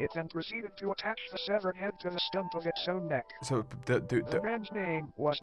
It then proceeded to attach the severed head to the stump of its own neck. So, The man's name was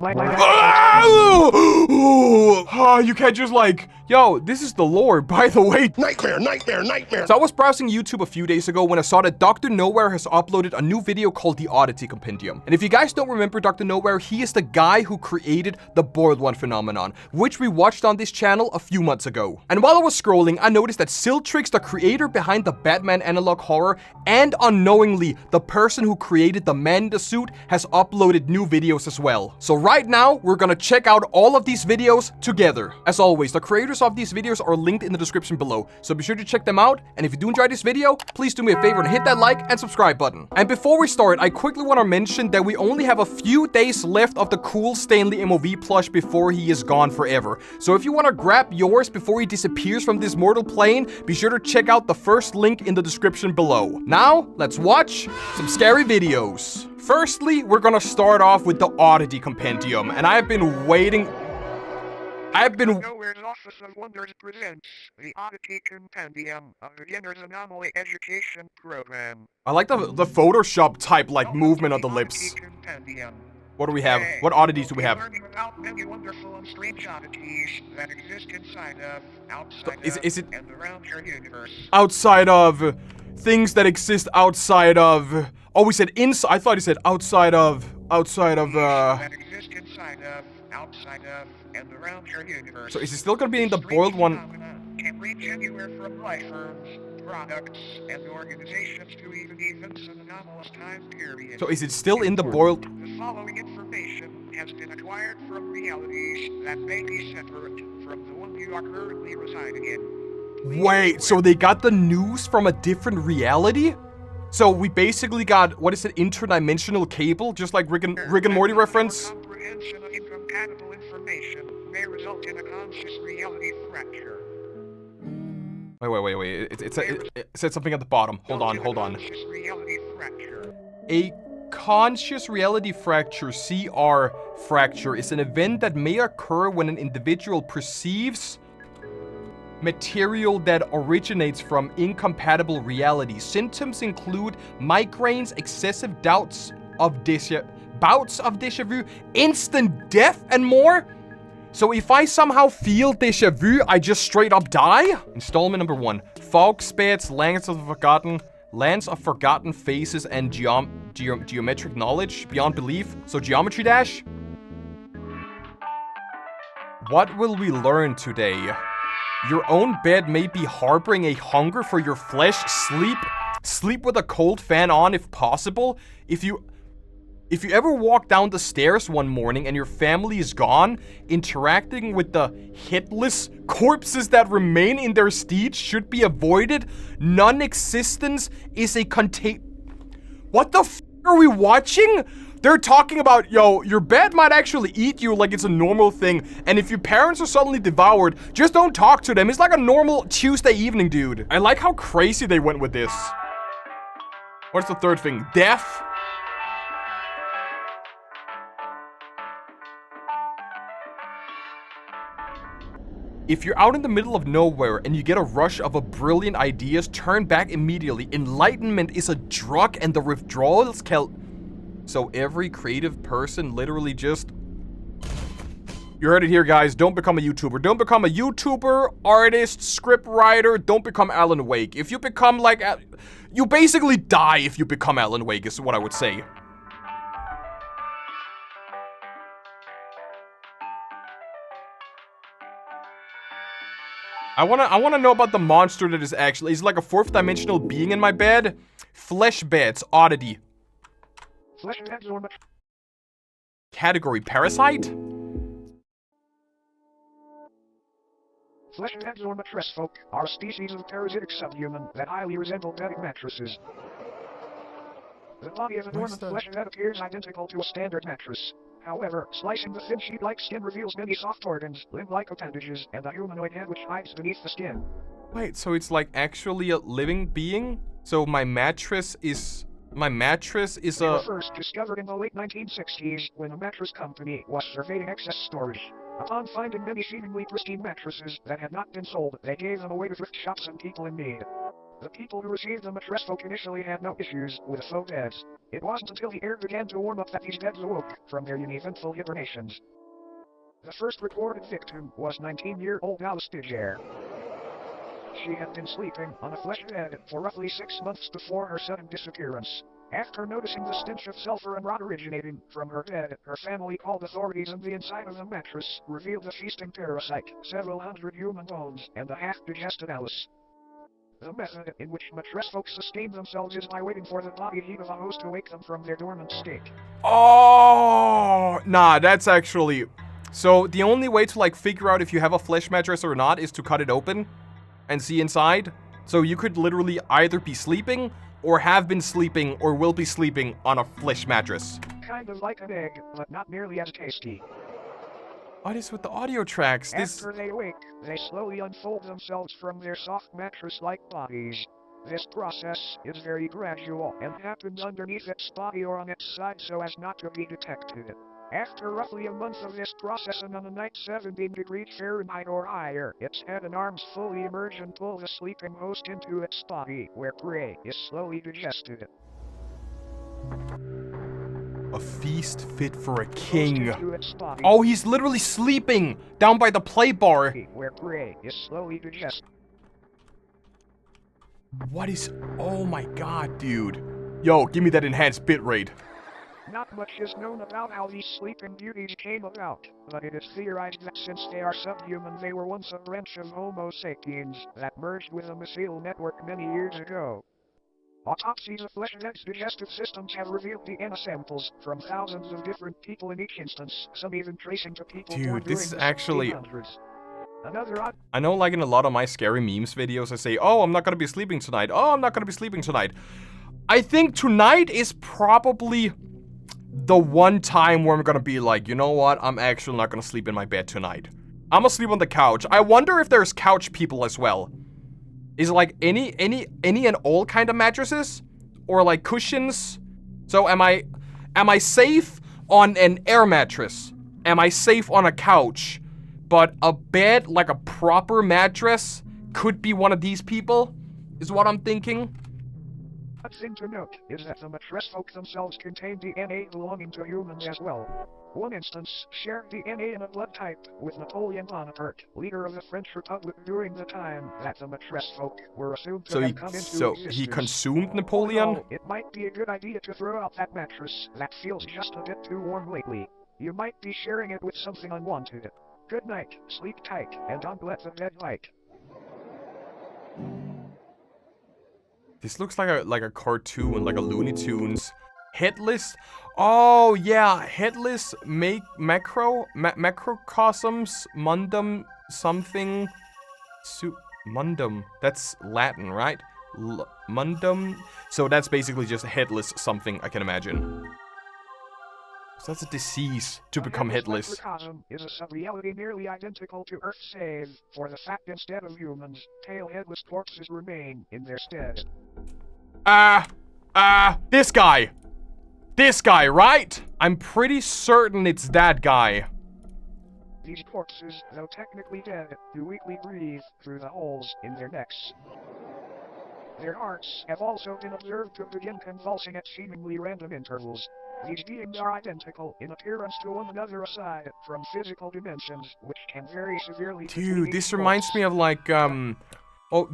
you can't just like, yo, this is the lore, by the way. Nightmare, nightmare, nightmare. So I was browsing YouTube a few days ago when I saw that Dr. Nowhere has uploaded a new video called the Oddity Compendium. And if you guys don't remember Dr. Nowhere, he is the guy who created the boiled one phenomenon, which we watched on this channel a few months ago. And while I was scrolling, I noticed that SILTRICS, the creator behind the Batman analog horror, and unknowingly, the person who created the man in the suit, has uploaded new videos as well. So right now, we're gonna check out all of these videos together. As always, the creators of these videos are linked in the description below, so be sure to check them out. And if you do enjoy this video, please do me a favor and hit that like and subscribe button. And before we start, I quickly want to mention that we only have a few days left of the cool StanleyMOV plush before he is gone forever. So if you want to grab yours before he disappears from this mortal plane, be sure to check out the first link in the description below. Now, let's watch some scary videos. Firstly, we're gonna start off with the Oddity Compendium, and I've been waiting. Nowhere's Office of Wonders presents the Oddity Compendium, a beginner's anomaly education program. I like the Photoshop type like movement of the lips. What do we have? What oddities do we have? Learning about many wonderful and strange oddities that exist inside of, outside Is it and around your universe. outside of things that exist outside of? Oh, we said inside. I thought he said outside of. That exist inside of, outside of, and around your universe. So is it still gonna be in the boiled one? Can reach anywhere from life forms, products, and organizations to even events in anomalous time periods. So is it still in the boiled? The following information has been acquired from realities that may be separate from the one you are currently residing in. Wait, so they got the news from a different reality? So we basically got, what is it, interdimensional cable, just like Rick and Morty reference? Comprehension of incompatible information may result in a conscious reality fracture. Wait. It said something at the bottom. Hold on. Conscious reality fracture. A conscious reality fracture, CR fracture, is an event that may occur when an individual perceives material that originates from incompatible realities. Symptoms include migraines, excessive bouts of déjà vu, instant death, and more. So if I somehow feel déjà vu, I just straight up die? Installment number 1. Fog spats, lands of forgotten faces, and geometric knowledge beyond belief. So geometry dash. What will we learn today? Your own bed may be harboring a hunger for your flesh. Sleep with a cold fan on if possible. If you ever walk down the stairs one morning and your family is gone, interacting with the headless corpses that remain in their steeds should be avoided. Non-existence is a What the f are we watching? They're talking about, yo, your bed might actually eat you like it's a normal thing. And if your parents are suddenly devoured, just don't talk to them. It's like a normal Tuesday evening, dude. I like how crazy they went with this. What's the third thing? Death? If you're out in the middle of nowhere and you get a rush of brilliant ideas, turn back immediately. Enlightenment is a drug and the withdrawals So every creative person literally just... You heard it here, guys. Don't become a YouTuber. Don't become a YouTuber, artist, script writer. Don't become Alan Wake. If you become like... You basically die if you become Alan Wake, is what I would say. I wanna know about the monster that is actually... Is like a 4th dimensional being in my bed. Flesh beds, oddity. Flesh beds or Category, parasite? Flesh beds or mattress folk are a species of parasitic subhuman that highly resemble bedding mattresses. The body of a dormant flesh bed appears identical to a standard mattress. However, slicing the thin sheet-like skin reveals many soft organs, limb-like appendages, and a humanoid head which hides beneath the skin. Wait, so it's like actually a living being? So my mattress is a... They were first discovered in the late 1960s when a mattress company was surveying excess storage. Upon finding many seemingly pristine mattresses that had not been sold, they gave them away to thrift shops and people in need. The people who received the mattress folk initially had no issues with faux beds. It wasn't until the air began to warm up that these beds awoke from their uneventful hibernations. The first recorded victim was 19-year-old Alice Digger. She had been sleeping on a flesh bed for roughly 6 months before her sudden disappearance. After noticing the stench of sulfur and rot originating from her bed, her family called authorities, and the inside of the mattress revealed a feasting parasite, several hundred human bones, and a half-digested Alice. The method in which mattress folks sustain themselves is by waiting for the body heat of a host to wake them from their dormant state. Oh, nah, that's actually... So, the only way to, like, figure out if you have a flesh mattress or not is to cut it open and see inside. So, you could literally either be sleeping, or have been sleeping, or will be sleeping on a flesh mattress. Kind of like an egg, but not nearly as tasty. What is with the audio tracks? After they wake, they slowly unfold themselves from their soft mattress-like bodies. This process is very gradual and happens underneath its body or on its side so as not to be detected. After roughly a month of this process and on a night 17 degrees Fahrenheit or higher, its head and arms fully emerge and pull the sleeping host into its body, where prey is slowly digested. A feast fit for a king. Oh, he's literally sleeping down by the play bar. Where prey is slowly digested. What is... Oh my god, dude. Yo, give me that enhanced bitrate. Not much is known about how these sleeping beauties came about, but it is theorized that since they are subhuman, they were once a branch of Homo sapiens that merged with a mycelial network many years ago. Autopsies of fleshheads' digestive systems have revealed DNA samples from thousands of different people in each instance, some even tracing to people born dude, this is actually... Another I know, like, in a lot of my scary memes videos, I say, oh, I'm not gonna be sleeping tonight. Oh, I'm not gonna be sleeping tonight. I think tonight is probably the one time where I'm gonna be like, you know what? I'm actually not gonna sleep in my bed tonight. I'm gonna sleep on the couch. I wonder if there's couch people as well. Is it like any and all kind of mattresses? Or like cushions? So am I safe on an air mattress? Am I safe on a couch? But a bed, like a proper mattress, could be one of these people? Is what I'm thinking. A thing to note is that the mattress folk themselves contain DNA belonging to humans as well. One instance shared DNA in a blood type with Napoleon Bonaparte, leader of the French Republic during the time that the mattress folk were assumed to have come into existence. So he consumed Napoleon? Although it might be a good idea to throw out that mattress that feels just a bit too warm lately. You might be sharing it with something unwanted. Good night, sleep tight, and don't let the bed bite. This looks like a cartoon, like a Looney Tunes. Headless? Oh yeah, headless macrocosms mundum something mundum. That's Latin, right? Mundum. So that's basically just headless something, I can imagine. So that's a disease to become headless. Macrocosm is a sub-reality nearly identical to Earth, save for the fact instead of humans, tail-headless corpses remain in their stead. This guy! This guy, right? I'm pretty certain it's that guy. These corpses, though technically dead, do weakly breathe through the holes in their necks. Their hearts have also been observed to begin convulsing at seemingly random intervals. These beings are identical in appearance to one another aside from physical dimensions, which can vary severely. Dude, this reminds me of like, oh,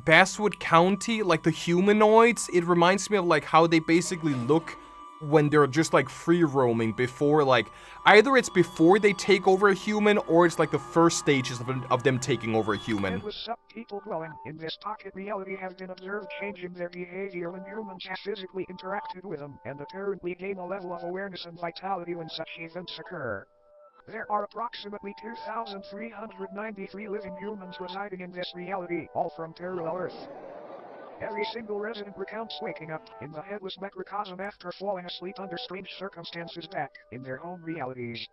Basswood County, like the humanoids. It reminds me of like how they basically look when they're just like free roaming before, like, either it's before they take over a human or it's like the first stages of them taking over a human. And with some people dwelling in this pocket reality have been observed changing their behavior when humans have physically interacted with them and apparently gain a level of awareness and vitality when such events occur. There are approximately 2,393 living humans residing in this reality, all from parallel Earth. Every single resident recounts waking up in the headless macrocosm after falling asleep under strange circumstances back in their home realities.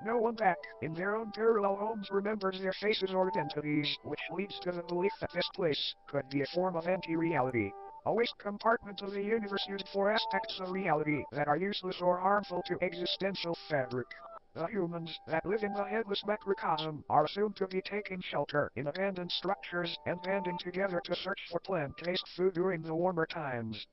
No one back in their own parallel homes remembers their faces or identities, which leads to the belief that this place could be a form of anti-reality. A waste compartment of the universe used for aspects of reality that are useless or harmful to existential fabric. The humans that live in the headless macrocosm are assumed to be taking shelter in abandoned structures and banding together to search for plant-based food during the warmer times.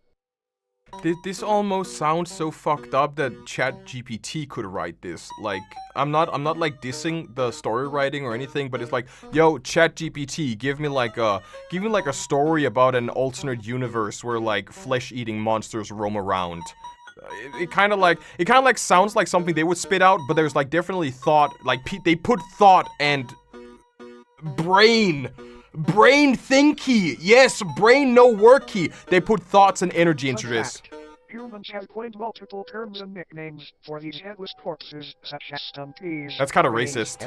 This almost sounds so fucked up that ChatGPT could write this. Like, I'm not like dissing the story writing or anything, but it's like, yo, ChatGPT, give me like a story about an alternate universe where like flesh-eating monsters roam around. It kind of like sounds like something they would spit out, but there's like definitely thought. Like they put thought and brain thinky. Yes, brain no worky. They put thoughts and energy into this. Humans have coined multiple terms and nicknames for these headless corpses, such as stumpies. That's kind of racist.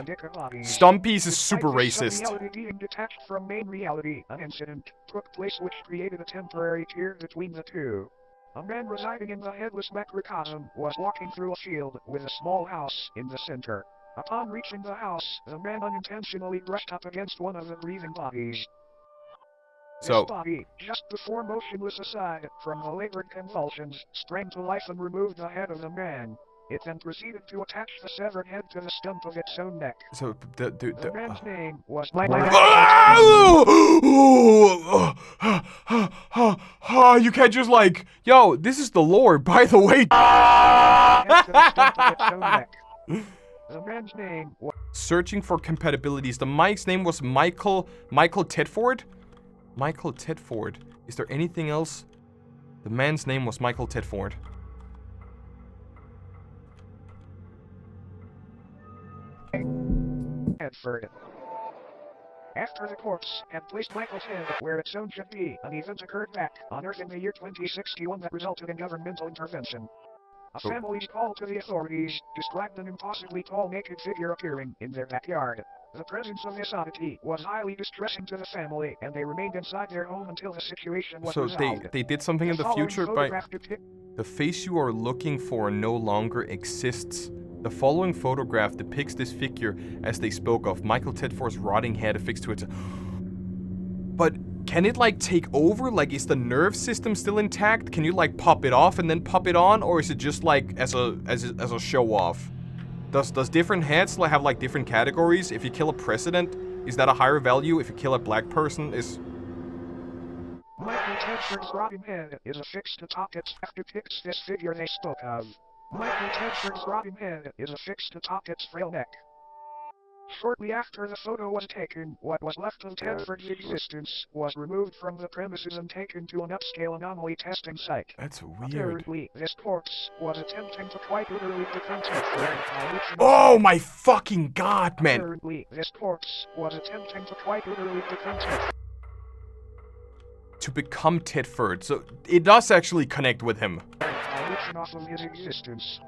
Stumpies is super racist. Reality being detached from main reality, an incident took place which created a temporary tier between the two. A man residing in the headless macrocosm was walking through a field with a small house in the center. Upon reaching the house, the man unintentionally brushed up against one of the breathing bodies. This body, just before motionless aside from the labored convulsions, sprang to life and removed the head of the man. It then proceeded to attach the severed head to the stump of its own neck. So the man's name was you can't just like, yo, this is the lore, by the way. The man's name was searching for compatibilities. The Mike's name was Michael Tedford. Michael Tedford. Is there anything else? The man's name was Michael Tedford. After the corpse had placed Michael's head where its own should be, an event occurred back on Earth in the year 2061 that resulted in governmental intervention. A family's call to the authorities described an impossibly tall naked figure appearing in their backyard. The presence of this oddity was highly distressing to the family, and they remained inside their home until the situation was resolved. They did something in the future by... The face you are looking for no longer exists. The following photograph depicts this figure as they spoke of, Michael Tedford's rotting head affixed to its... But can it like take over? Like, is the nerve system still intact? Can you like pop it off and then pop it on, or is it just like as a show off? Does different heads have like different categories? If you kill a president, is that a higher value? If you kill a black person, is... Michael Tedford's rotting head is affixed atop its depicts this figure they spoke of. Michael Tedford's rotting head is affixed atop its frail neck. Shortly after the photo was taken, what was left of Tedford's existence was removed from the premises and taken to an upscale anomaly testing site. That's weird. Apparently, this corpse was attempting to quite literally become Tedford. Oh my fucking god, man! Apparently, this corpse was attempting to quite literally become Tedford. To become Tedford, so it does actually connect with him. Off of his existence.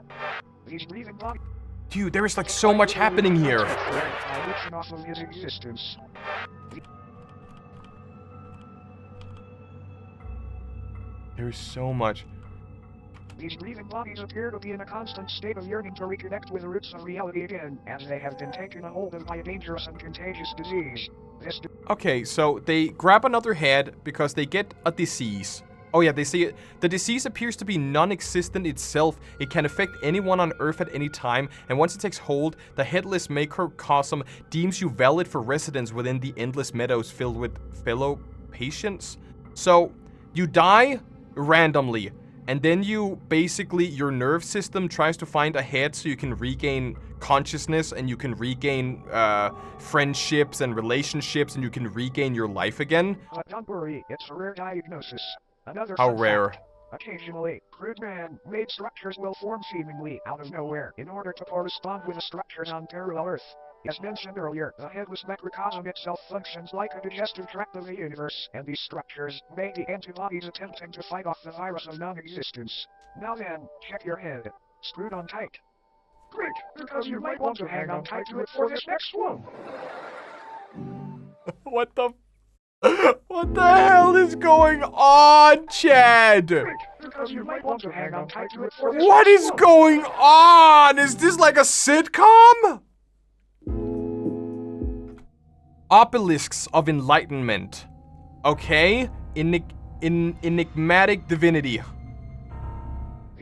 These breathing bodies. Dude, there is like so much happening here. Off of his existence. There is so much. These breathing bodies appear to be in a constant state of yearning to reconnect with the roots of reality again, as they have been taken a hold of by a dangerous and contagious disease. Okay, so they grab another head because they get a disease. Oh yeah, they say it. The disease appears to be non-existent itself. It can affect anyone on Earth at any time, and once it takes hold, the headless macrocosm deems you valid for residence within the endless meadows filled with fellow patients. So, you die randomly, and then you basically, your nerve system tries to find a head so you can regain consciousness, and you can regain friendships and relationships, and you can regain your life again. But don't worry, it's a rare diagnosis. Another How rare? Fact. Occasionally, crude man-made structures will form seemingly out of nowhere in order to correspond with the structures on parallel Earth. As mentioned earlier, the headless macrocosm itself functions like a digestive tract of the universe, and these structures may be antibodies attempting to fight off the virus of non-existence. Now then, check your head. Screwed on tight. Great, because you might want to hang on tight to it for this next one. What the hell is going on, Chad? What is going on? Is this like a sitcom? Obelisks of Enlightenment. Okay? Enigmatic divinity.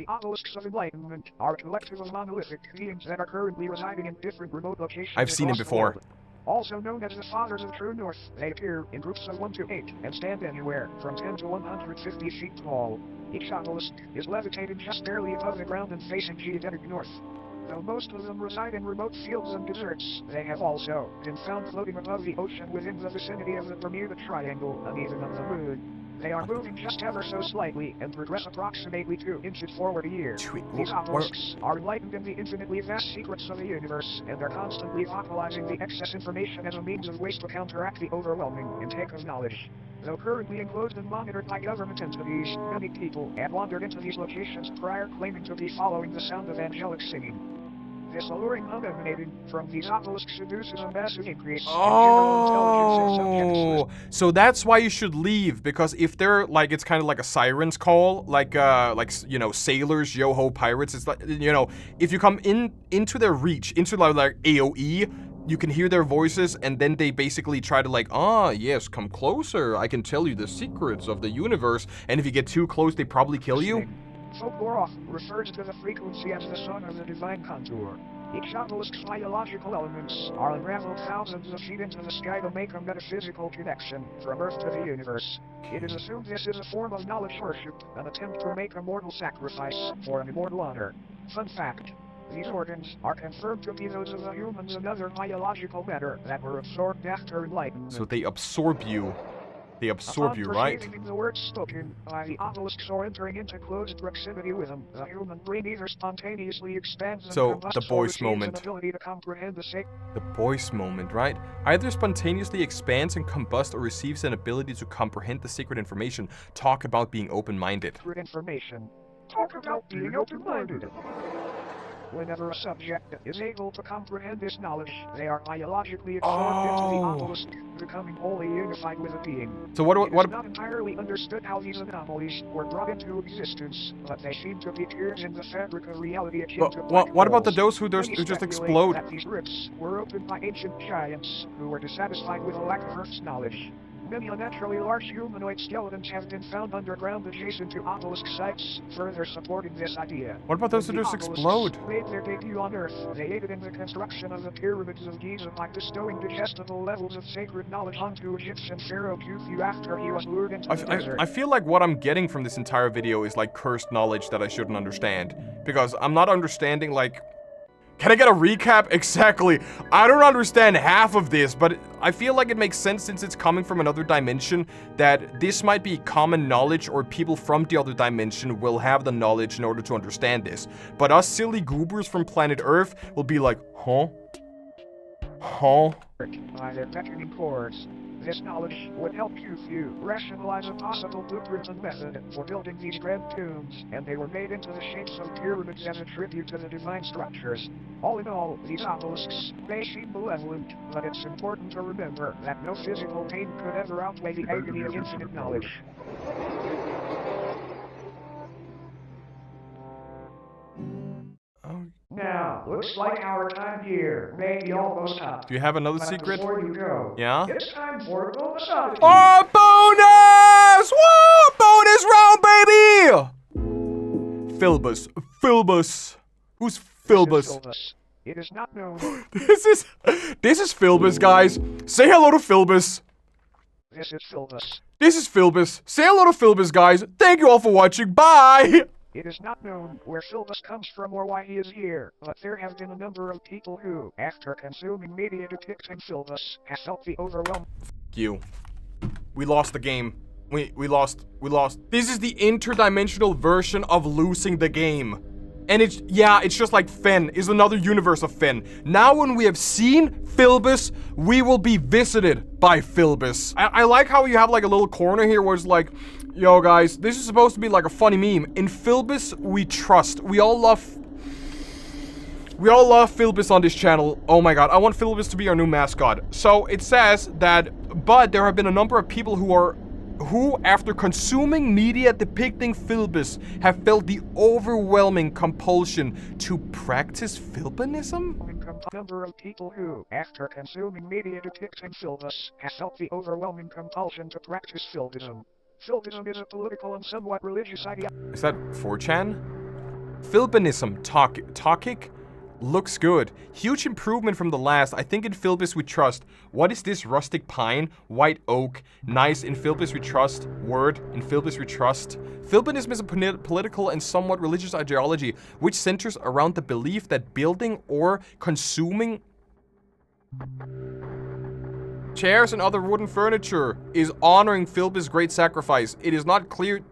The obelisks of enlightenment are a collective of monolithic beings that are currently residing in different remote locations. I've seen him before. Also known as the Fathers of True North, they appear in groups of 1 to 8 and stand anywhere from 10 to 150 feet tall. Each obelisk is levitated just barely above the ground and facing geodetic north. Though most of them reside in remote fields and deserts, they have also been found floating above the ocean within the vicinity of the Bermuda Triangle and even on the moon. They are moving just ever so slightly and progress approximately 2 inches forward a year. These obelisks are enlightened in the infinitely vast secrets of the universe, and they're constantly vocalizing the excess information as a means of waste to counteract the overwhelming intake of knowledge. Though currently enclosed and monitored by government entities, many people had wandered into these locations prior claiming to be following the sound of angelic singing. This alluring hum emanating from these obelisks seduces a massive increase in general intelligence in subjects. So that's why you should leave, because if they're like, it's kind of like a siren's call, like you know, sailors, yo-ho pirates. It's like, you know, if you come into their reach, into like AOE, you can hear their voices, and then they basically try to like, yes, come closer, I can tell you the secrets of the universe, and if you get too close, they probably kill you. Folklore often refers to the frequency as the sun of the divine contour. Each obelisk's biological elements are unraveled thousands of feet into the sky to make a metaphysical connection from Earth to the universe. It is assumed this is a form of knowledge worship, an attempt to make a mortal sacrifice for an immortal honor. Fun fact: these organs are confirmed to be those of the humans and other biological matter that were absorbed after enlightenment. So they absorb you. They absorb you, right? Upon the words spoken by the obelisks or entering into close proximity with them, the human brain either spontaneously expands and combusts the voice moment. an ability to comprehend The voice moment, right? Either spontaneously expands and combusts or receives an ability to comprehend the secret information. Talk about being open-minded. Talk about being open-minded. Whenever a subject is able to comprehend this knowledge, they are biologically absorbed into the obelisk, becoming wholly unified with a being. So what? It is not entirely understood how these anomalies were brought into existence, but they seem to be tears in the fabric of reality akin to black what about the holes. those who just explode? That these rifts were opened by ancient giants who were dissatisfied with a lack of Earth's knowledge. Many unnaturally large humanoid skeletons have been found underground adjacent to obelisk sites, further supporting this idea. What about those who just explode? Made their debut on Earth. They aided in the construction of the pyramids of Giza by bestowing digestible levels of sacred knowledge onto Egyptian pharaoh Khufu after he was lured into the desert. I feel like what I'm getting from this entire video is like cursed knowledge that I shouldn't understand, because I'm not understanding like. Can I get a recap? Exactly. I don't understand half of this, but I feel like it makes sense since it's coming from another dimension that this might be common knowledge, or people from the other dimension will have the knowledge in order to understand this. But us silly goobers from planet Earth will be like, huh? Huh? By their beckoning chords. This knowledge would help Khufu rationalize a possible blueprint and method for building these grand tombs, and they were made into the shapes of pyramids as a tribute to the divine structures. All in all, these obelisks may seem malevolent, but it's important to remember that no physical pain could ever outweigh the agony of infinite knowledge. Now, looks like our time here may be almost up. Do you have another secret? Before you go, yeah? it's time for a bonus oddity. Oh, bonus! Woo! Bonus round, baby! Filbus. Filbus. Who's Filbus? It is not known. This is Filbus, guys. Say hello to Filbus. This is Filbus. This is Filbus. Say hello to Filbus, guys. Thank you all for watching. Bye! It is not known where Filbus comes from or why he is here, but there have been a number of people who, after consuming media depicting Filbus, have felt the overwhelm. F you. We lost the game. We lost. This is the interdimensional version of losing the game. And it's just like Fen is another universe of Fen. Now when we have seen Filbus, we will be visited by Filbus. I like how you have like a little corner here where it's like, yo guys, this is supposed to be like a funny meme. In Filbus, we trust. We all love Filbus on this channel. Oh my god, I want Filbus to be our new mascot. So it says that, but there have been a number of people who after consuming media depicting Filbus have felt the overwhelming compulsion to practice Filbanism? A number of people who, after consuming media depicting Filbus, have felt the overwhelming compulsion to practice Filbism. Filbism is a political and somewhat religious idea. Is that 4chan? Filbinism, Tokic? Looks good. Huge improvement from the last. I think in Filbus we trust. What is this? Rustic pine? White oak? Nice. In Filbus we trust. Word. In Filbus we trust. Filbinism is a political and somewhat religious ideology which centers around the belief that building or consuming chairs and other wooden furniture is honoring Filbus' great sacrifice. It is not clear...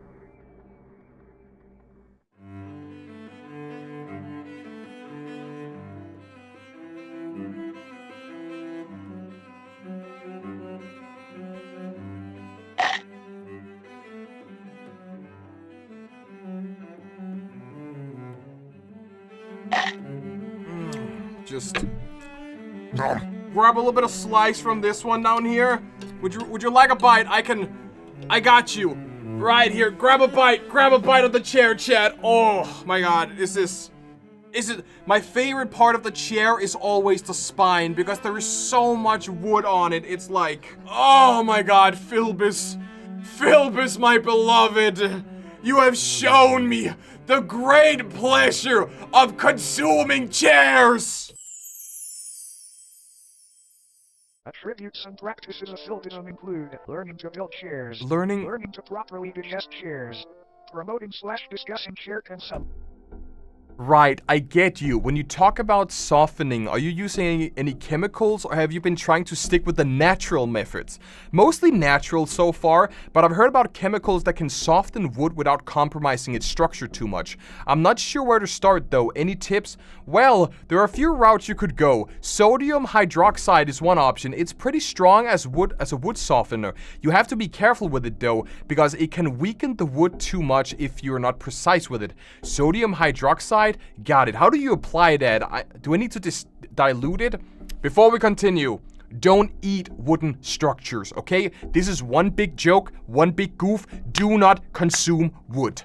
Just grab a little bit of slice from this one down here. Would you like a bite? I got you. Right here. Grab a bite of the chair, chat. Oh my god. Is it my favorite part of the chair is always the spine because there is so much wood on it. It's like, oh my god, Filbus, my beloved. You have shown me the great pleasure of consuming chairs. Attributes and practices of Filbism include learning to build chairs, learning to properly digest chairs, promoting/discussing chair consumption. Right, I get you. When you talk about softening, are you using any chemicals or have you been trying to stick with the natural methods? Mostly natural so far, but I've heard about chemicals that can soften wood without compromising its structure too much. I'm not sure where to start though. Any tips? Well, there are a few routes you could go. Sodium hydroxide is one option. It's pretty strong as a wood softener. You have to be careful with it though, because it can weaken the wood too much if you're not precise with it. Sodium hydroxide? Got it. How do you apply that? Do I need to dilute it? Before we continue, don't eat wooden structures, okay? This is one big joke, one big goof. Do not consume wood.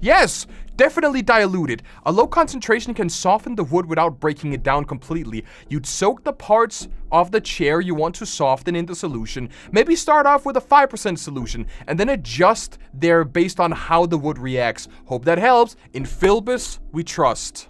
Yes, definitely dilute it. A low concentration can soften the wood without breaking it down completely. You'd soak the parts of the chair you want to soften in the solution. Maybe start off with a 5% solution and then adjust there based on how the wood reacts. Hope that helps. In Filbus, we trust.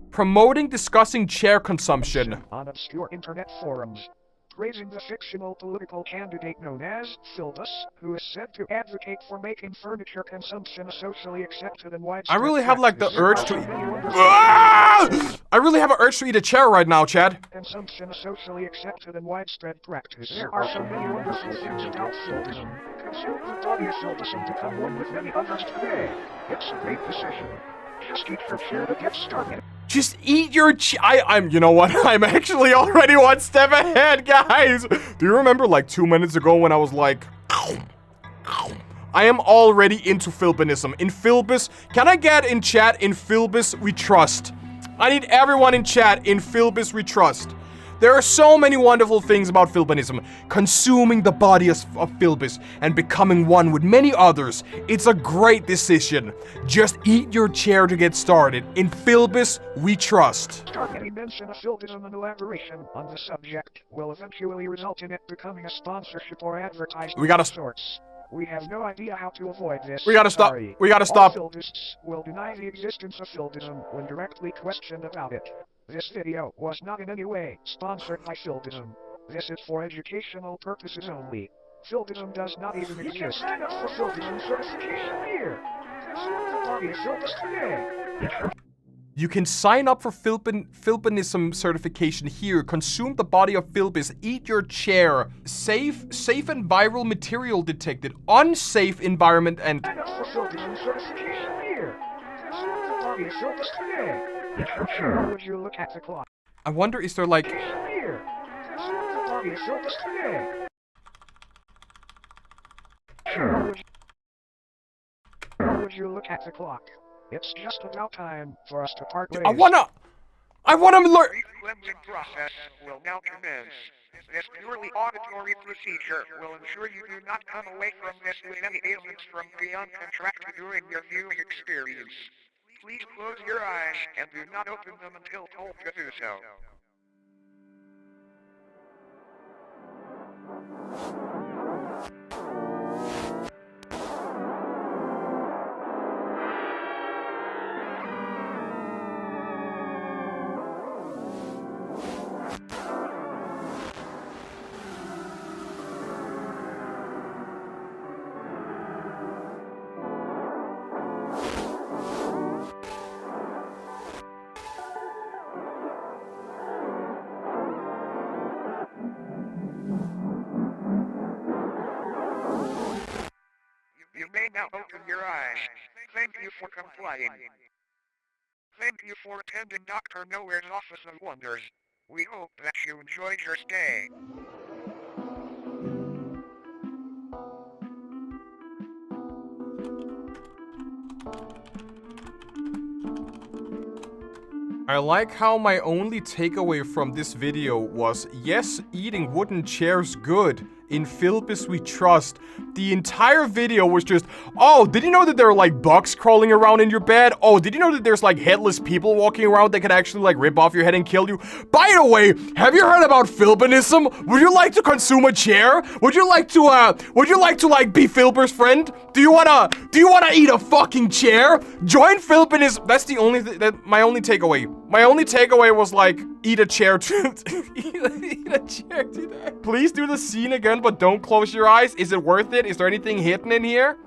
Promoting discussing chair consumption. On obscure internet forums. Praising the fictional political candidate known as Filbus, who is said to advocate for making furniture consumption a socially accepted and widespread I really have like the urge to I really have an urge to eat a chair right now, Chad. Consumption a socially accepted and widespread practice. There are so many wonderful things about Filbism. Consume the body of Filbism to become one with many others today. It's a great decision. Just eat your chair to get started. Just eat your you know what? I'm actually already one step ahead, guys. Do you remember like 2 minutes ago when I was like, I am already into Filbinism. In Filbus, can I get in chat, in Filbus we trust? I need everyone in chat, in Filbus we trust. There are so many wonderful things about Filbinism. Consuming the body of Filbus and becoming one with many others. It's a great decision. Just eat your chair to get started. In Filbus, we trust. Any mention of Filbism and elaboration on the subject will eventually result in it becoming a sponsorship or advertisement of sorts. We have no idea how to avoid this. We gotta stop. We gotta stop. All Filbists will deny the existence of Filbism when directly questioned about it. This video was not in any way sponsored by Filbism. This is for educational purposes only. Filbism does not even exist. You can sign up for Filbism certification here. Consume the body of Filbus today. You can sign up for Filbinism certification here. Consume the body of Filbus. Eat your chair. Safe and viral material detected. Unsafe environment and... Sign up for Filbism certification here. Consume the body of Filbus today. Would you look at the clock? I wonder, is there like... Here. Consume the body of Filbus today. Would you look at the clock? It's just about time for us to part ways. I wanna learn. The cleansing process will now commence. This purely auditory procedure will ensure you do not come away from this with any ailments from beyond contracted during your viewing experience. Please close your eyes and do not open them until told to do so. your eyes. Thank you for complying. Thank you for attending Dr. Nowhere's Office of Wonders. We hope that you enjoyed your stay. I like how my only takeaway from this video was, yes, eating wooden chairs good. In Filbus we trust. The entire video was just, oh, did you know that there are like bugs crawling around in your bed? Oh, did you know that there's like headless people walking around that can actually like rip off your head and kill you? By the way, have you heard about Filbinism? Would you like to consume a chair? Would you like to like be Filbur's friend? Do you wanna eat a fucking chair? Join Filbinism. That's the only my only takeaway. My only takeaway was like, eat a chair to eat a chair to that. Please do the scene again, but don't close your eyes. Is it worth it? Is there anything hidden in here?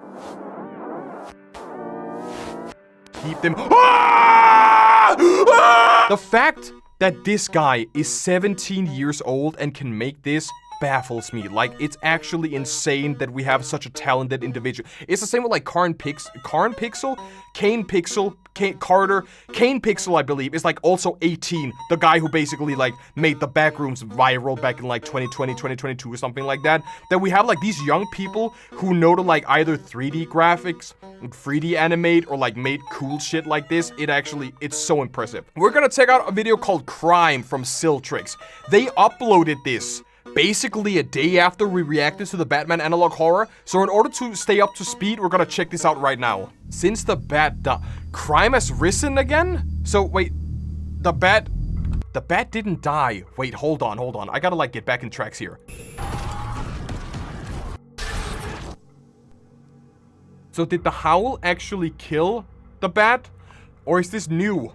Keep them. Ah! Ah! The fact that this guy is 17 years old and can make this baffles me. Like, it's actually insane that we have such a talented individual. It's the same with like Kane Pixel, Carter. Kane Pixel, I believe, is like also 18. The guy who basically like made the backrooms viral back in like 2020, 2022 or something like that. That we have like these young people who know to like either 3D graphics, 3D animate, or like made cool shit like this. It's so impressive. We're gonna check out a video called Crime from SILTRICS. They uploaded this basically a day after we reacted to the Batman analog horror, so in order to stay up to speed, we're gonna check this out right now. Since the bat died, crime has risen again? So, wait, the bat didn't die. Wait, hold on, I gotta like get back in tracks here. So did the howl actually kill the bat? Or is this new?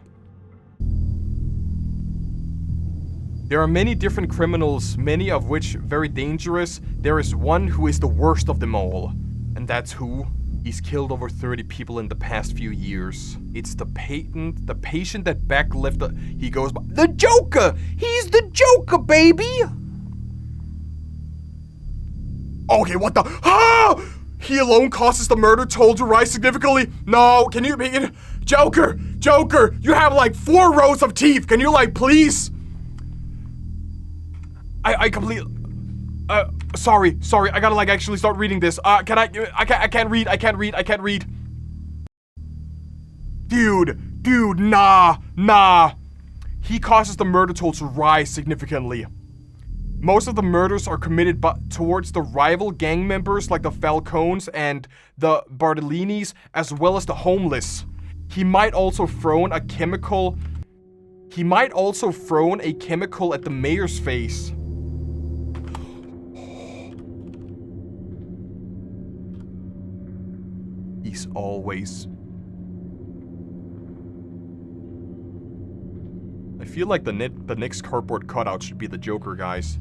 There are many different criminals, many of which very dangerous. There is one who is the worst of them all. And that's who? He's killed over 30 people in the past few years. It's the patient that Beck left. He goes by the Joker! He's the Joker, baby! Okay, what the? Ah! He alone causes the murder toll to rise significantly. No, can you be Joker, you have like 4 rows of teeth. Can you like please? I completely, sorry, I gotta like actually start reading this. I can't read. Dude, nah. He causes the murder toll to rise significantly. Most of the murders are committed towards the rival gang members like the Falcones and the Bartellinis, as well as the homeless. He might also thrown a chemical at the mayor's face. He's always... I feel like the next cardboard cutout should be the Joker, guys.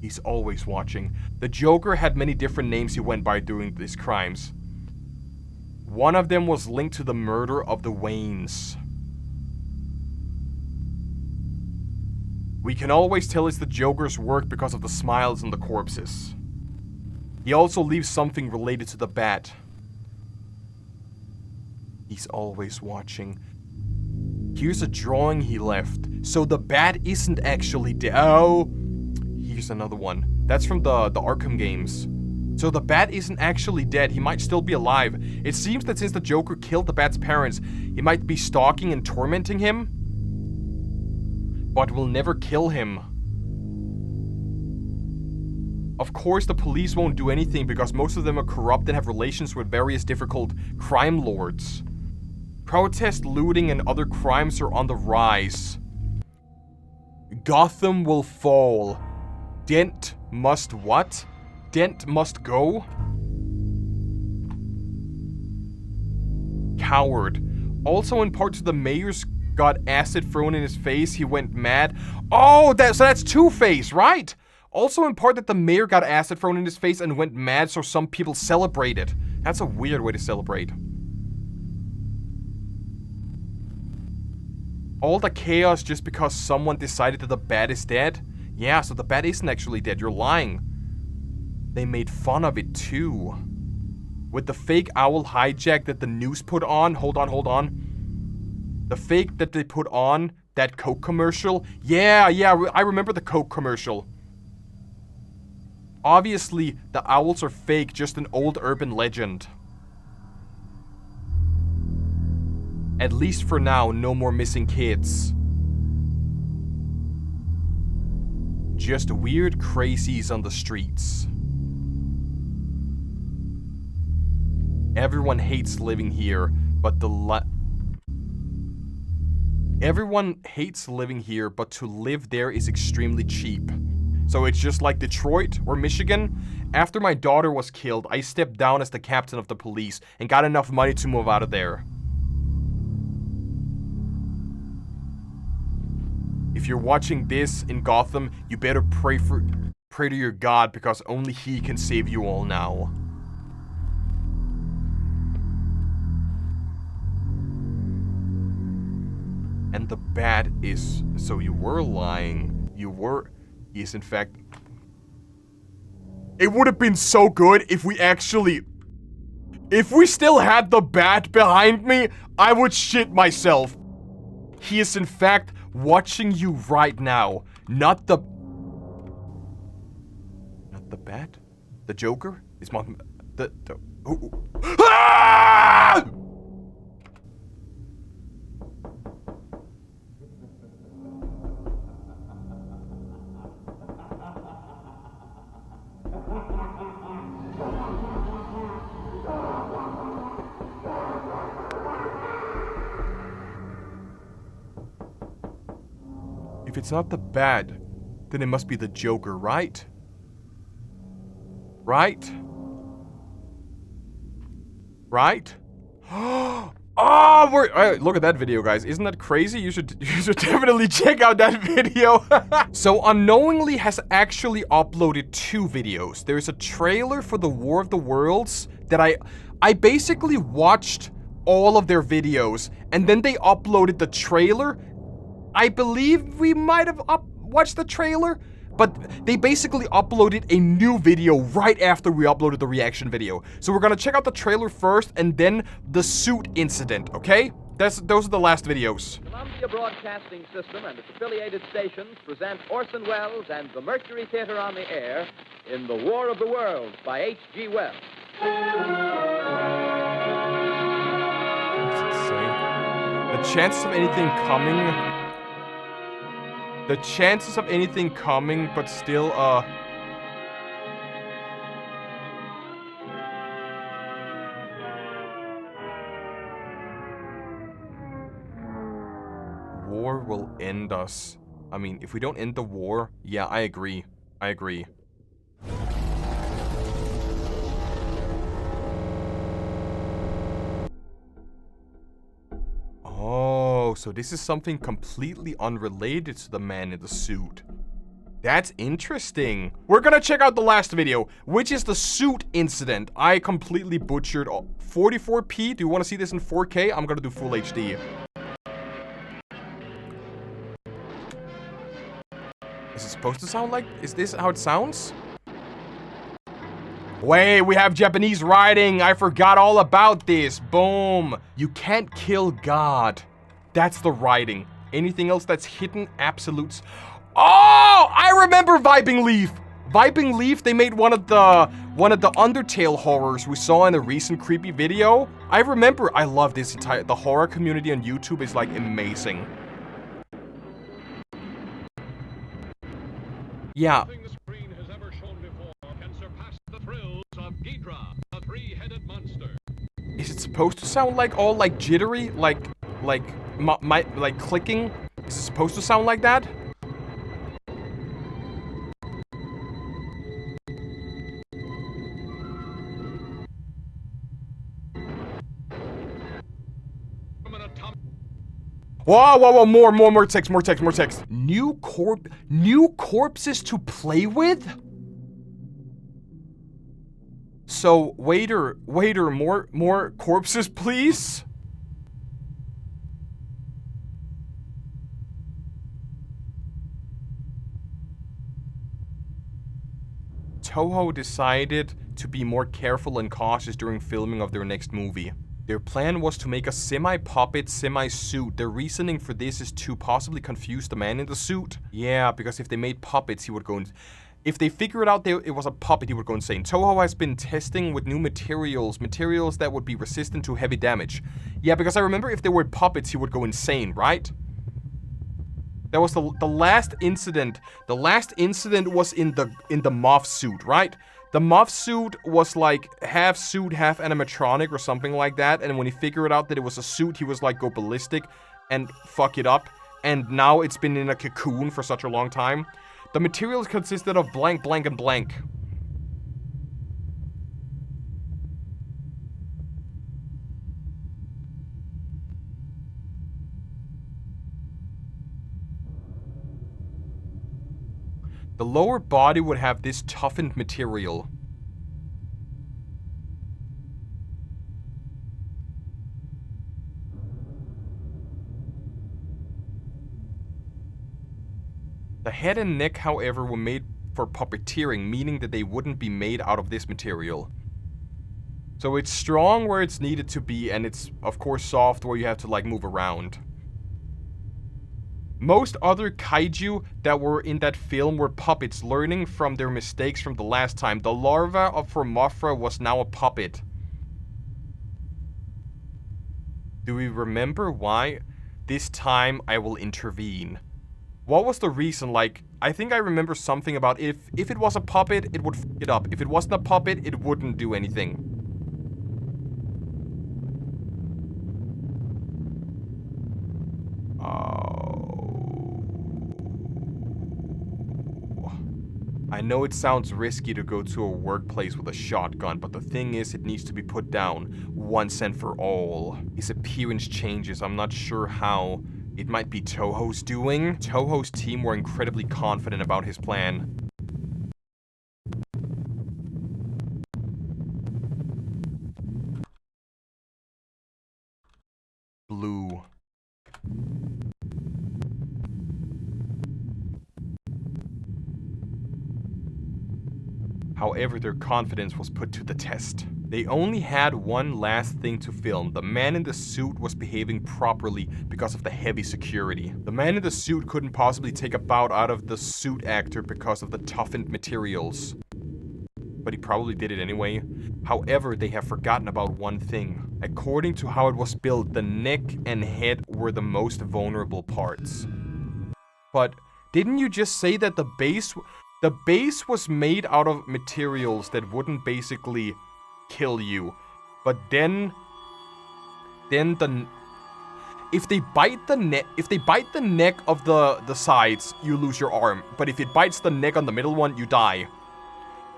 He's always watching. The Joker had many different names he went by doing these crimes. One of them was linked to the murder of the Waynes. We can always tell it's the Joker's work because of the smiles on the corpses. He also leaves something related to the bat. He's always watching. Here's a drawing he left. So the bat isn't actually dead. Oh, here's another one. That's from the Arkham games. So the bat isn't actually dead. He might still be alive. It seems that since the Joker killed the bat's parents, he might be stalking and tormenting him, but will never kill him. Of course, the police won't do anything because most of them are corrupt and have relations with various difficult crime lords. Protest, looting, and other crimes are on the rise. Gotham will fall. Dent must what? Dent must go? Coward. Also in part to the mayor's got acid thrown in his face, he went mad. Oh, so that's Two-Face, right? Also in part that the mayor got acid thrown in his face and went mad, so some people celebrated. That's a weird way to celebrate. All the chaos just because someone decided that the bat is dead? Yeah, so the bat isn't actually dead, you're lying. They made fun of it too. with the fake owl hijack that the news put on. Hold on. The fake that they put on, that Coke commercial. Yeah, I remember the Coke commercial. Obviously, the owls are fake, just an old urban legend. At least for now, no more missing kids. Just weird crazies on the streets. Everyone hates living here, but everyone hates living here, but to live there is extremely cheap. So it's just like Detroit or Michigan. After my daughter was killed, I stepped down as the captain of the police and got enough money to move out of there. If you're watching this in Gotham, you better pray to your God, because only he can save you all now. And the bat is... So you were lying. Is in fact... It would have been so good if we actually... If we still had the bat behind me, I would shit myself. He is in fact watching you right now. Not the bat? The Joker? Is mom... Ah! If it's not the bat, then it must be the Joker, right? Right? Oh, look at that video, guys. Isn't that crazy? You should definitely check out that video. So Unknowingly has actually uploaded 2 videos. There's a trailer for the War of the Worlds that I basically watched all of their videos, and then they uploaded the trailer. I believe we might have watched the trailer, but they basically uploaded a new video right after we uploaded the reaction video. So we're gonna check out the trailer first, and then the suit incident, okay? Those are the last videos. Columbia Broadcasting System and its affiliated stations present Orson Welles and the Mercury Theater on the Air in The War of the Worlds by H.G. Wells. What's it say? The chances of anything coming... The chances of anything coming, but still, war will end us. I mean, if we don't end the war, yeah, I agree. Oh, so this is something completely unrelated to the man in the suit. That's interesting. We're gonna check out the last video, which is the suit incident. I completely butchered 44p. Do you want to see this in 4K? I'm gonna do full HD. Is it supposed to sound like... Is this how it sounds? Wait, we have Japanese writing. I forgot all about this. Boom. You can't kill God. That's the writing. Anything else that's hidden? Absolutes. Oh, I remember Vibing Leaf. Vibing Leaf, they made one of the Undertale horrors we saw in a recent creepy video. I remember. I love this the horror community on YouTube is like amazing. Yeah. Is it supposed to sound like all like jittery, like clicking? Is it supposed to sound like that? Whoa, more text. New corpses to play with? So, waiter, more corpses, please? Toho decided to be more careful and cautious during filming of their next movie. Their plan was to make a semi-puppet, semi-suit. Their reasoning for this is to possibly confuse the man in the suit. Yeah, because if they made puppets, he would go... If they figured out it was a puppet, he would go insane. Toho has been testing with new materials that would be resistant to heavy damage. Yeah, because I remember if they were puppets, he would go insane, right? That was the last incident. The last incident was in the MOV suit, right? The MOV suit was like half suit, half animatronic or something like that. And when he figured out that it was a suit, he was like, go ballistic and fuck it up. And now it's been in a cocoon for such a long time. The materials consisted of blank, blank, and blank. The lower body would have this toughened material. The head and neck, however, were made for puppeteering, meaning that they wouldn't be made out of this material. So it's strong where it's needed to be, and it's, of course, soft where you have to, like, move around. Most other kaiju that were in that film were puppets, learning from their mistakes from the last time. The larva of Mothra was now a puppet. Do we remember why? This time I will intervene. What was the reason? Like, I think I remember something about if it was a puppet, it would f it up. If it wasn't a puppet, it wouldn't do anything. I know it sounds risky to go to a workplace with a shotgun, but the thing is, it needs to be put down once and for all. His appearance changes, I'm not sure how. It might be Toho's doing. Toho's team were incredibly confident about his plan. Blue. However, their confidence was put to the test. They only had one last thing to film. The man in the suit was behaving properly because of the heavy security. The man in the suit couldn't possibly take a bout out of the suit actor because of the toughened materials. But he probably did it anyway. However, they have forgotten about one thing. According to how it was built, the neck and head were the most vulnerable parts. But didn't you just say that the base was made out of materials that wouldn't basically kill you? But then if they bite the neck of the sides, you lose your arm. But if it bites the neck on the middle one, you die.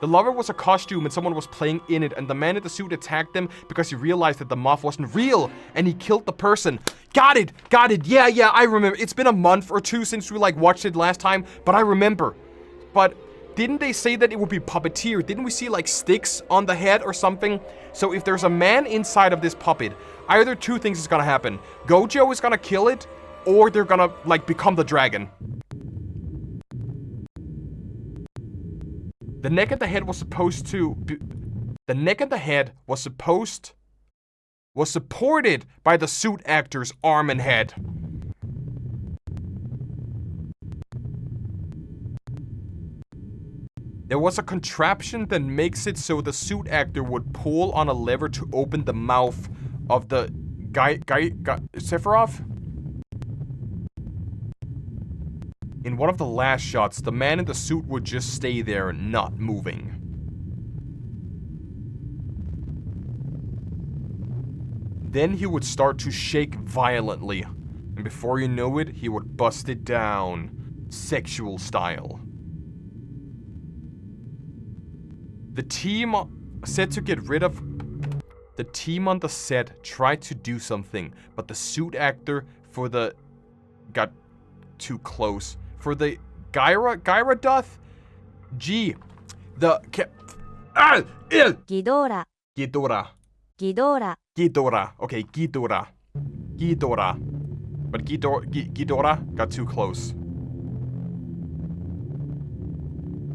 The lover was a costume and someone was playing in it, and the man in the suit attacked them because he realized that the moth wasn't real, and he killed the person. Got it, yeah, I remember. It's been a month or two since we like watched it last time, but I remember. But didn't they say that it would be puppeteer? Didn't we see like sticks on the head or something? So if there's a man inside of this puppet, either two things is gonna happen. Gojo is gonna kill it, or they're gonna like become the dragon. The neck and the head was supposed to be, the neck and the head was supported by the suit actor's arm and head. There was a contraption that makes it so the suit actor would pull on a lever to open the mouth of the Sephiroth? In one of the last shots, the man in the suit would just stay there, not moving. Then he would start to shake violently, and before you know it, he would bust it down, sexual style. The team set to get rid of... The team on the set tried to do something, but the suit actor got too close. For the Gyaradoth? G. The... Ghidorah. Okay, Ghidorah. But Ghidorah got too close.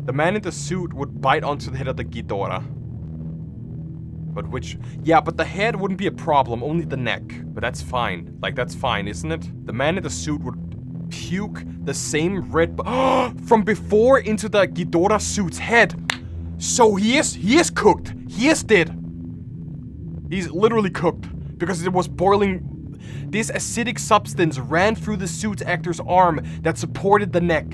The man in the suit would bite onto the head of the Ghidorah. But which... Yeah, but the head wouldn't be a problem, only the neck. But that's fine. Like, that's fine, isn't it? The man in the suit would puke the same red... from before into the Ghidorah suit's head. So he is cooked. He is dead. He's literally cooked. Because it was boiling... This acidic substance ran through the suit actor's arm that supported the neck.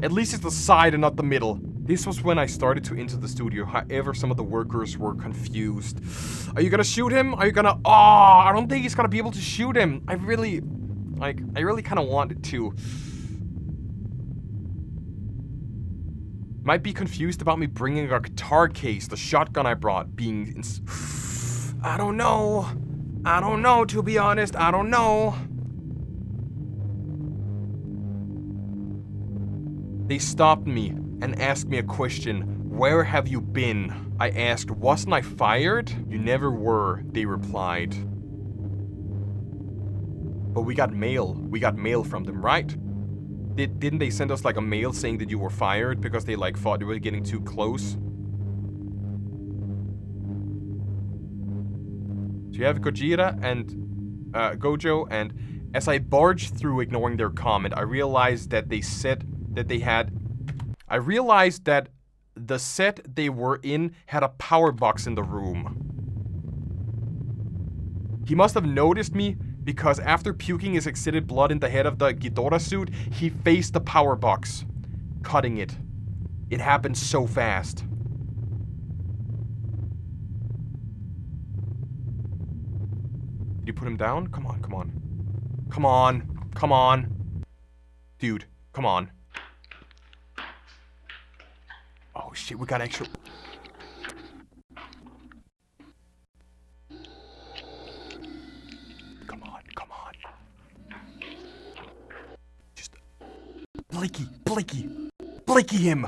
At least it's the side and not the middle. This was when I started to enter the studio. However, some of the workers were confused. Are you gonna shoot him? Are you gonna... Oh, I don't think he's gonna be able to shoot him. I really kind of wanted to. Might be confused about me bringing a guitar case, the shotgun I brought, being... I don't know. I don't know, to be honest. I don't know. They stopped me and asked me a question. Where have you been? I asked, wasn't I fired? You never were, they replied. But we got mail. We got mail from them, right? Didn't they send us like a mail saying that you were fired because they like thought you were getting too close? So you have Gojira and Gojo, and as I barged through ignoring their comment, I realized that they said that they had... I realized that the set they were in had a power box in the room. He must have noticed me because after puking his excited blood in the head of the Ghidorah suit, he faced the power box, cutting it. It happened so fast. Did you put him down? Come on, come on. Come on, come on. Dude, come on. Oh shit, we got extra... Come on, come on. Just... Blakey him!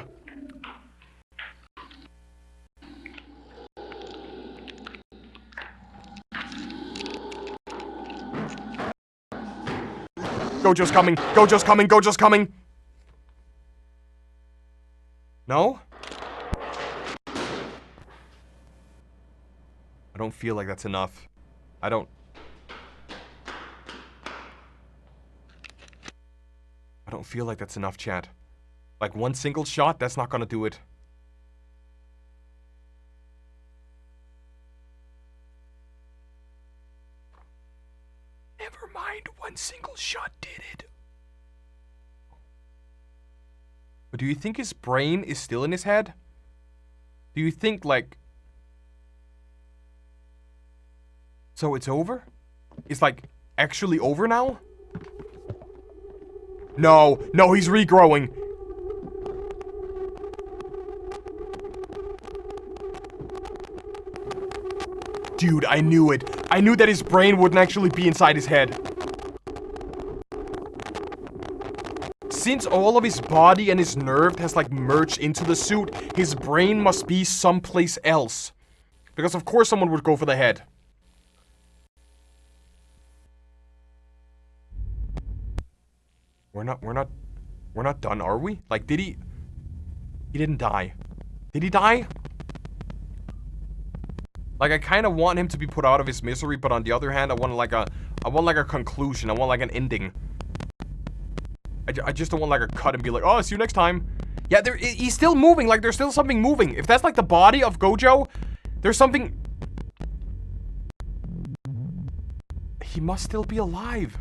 Gojo's coming! Gojo's coming! Gojo's coming! No? I don't feel like that's enough. I don't feel like that's enough, chat. Like one single shot, that's not gonna do it. Never mind, one single shot did it. But do you think his brain is still in his head? Do you think, like... So it's over? It's, like, actually over now? No, no, he's regrowing. Dude, I knew it. I knew that his brain wouldn't actually be inside his head. Since all of his body and his nerve has like merged into the suit, his brain must be someplace else. Because of course someone would go for the head. We're not done, are we? Like, did he... He didn't die. Did he die? Like, I kind of want him to be put out of his misery, but on the other hand, I want like a conclusion. I want like an ending. I just don't want like a cut and be like, oh, see you next time. Yeah, he's still moving. Like, there's still something moving. If that's like the body of Gojo, there's something... He must still be alive.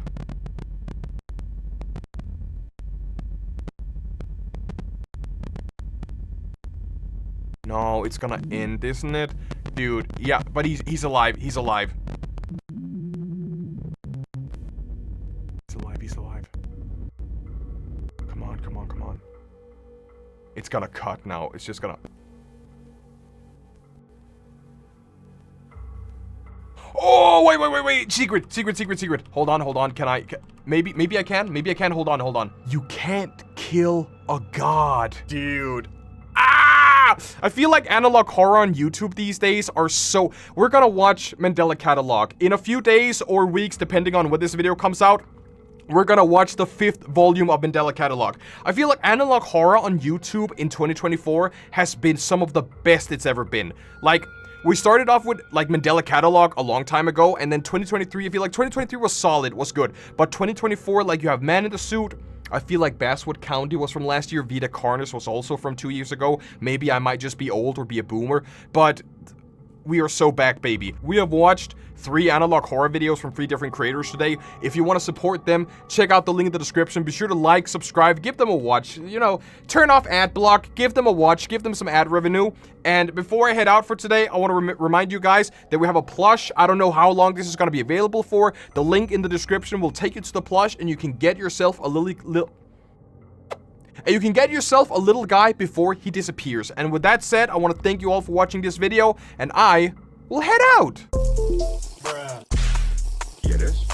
No, it's gonna end, isn't it? Dude, yeah, but he's alive. He's alive. He's alive, he's alive. Come on, come on, come on. It's gonna cut now. It's just gonna... Oh, wait. Secret. Hold on. Can I... Maybe I can. Hold on. You can't kill a god. Dude. Ah! I feel like analog horror on YouTube these days are so... We're gonna watch Mandela Catalog in a few days or weeks, depending on when this video comes out. we're gonna watch the 5th volume of Mandela Catalog. I feel like analog horror on YouTube in 2024 has been some of the best it's ever been. Like, we started off with like Mandela Catalog a long time ago, and then 2023, I feel like 2023 was solid, was good. But 2024, like, you have Man in the Suit. I feel like Basswood County was from last year. Vita Carnus was also from 2 years ago. Maybe I might just be old or be a boomer, but we are so back, baby. We have watched 3 analog horror videos from 3 different creators today. If you want to support them, check out the link in the description. Be sure to like, subscribe, give them a watch. You know, turn off ad block, give them a watch, give them some ad revenue. And before I head out for today, I want to remind you guys that we have a plush. I don't know how long this is going to be available for. The link in the description will take you to the plush, and you can get yourself a little guy before he disappears. And with that said, I want to thank you all for watching this video, and I will hear this?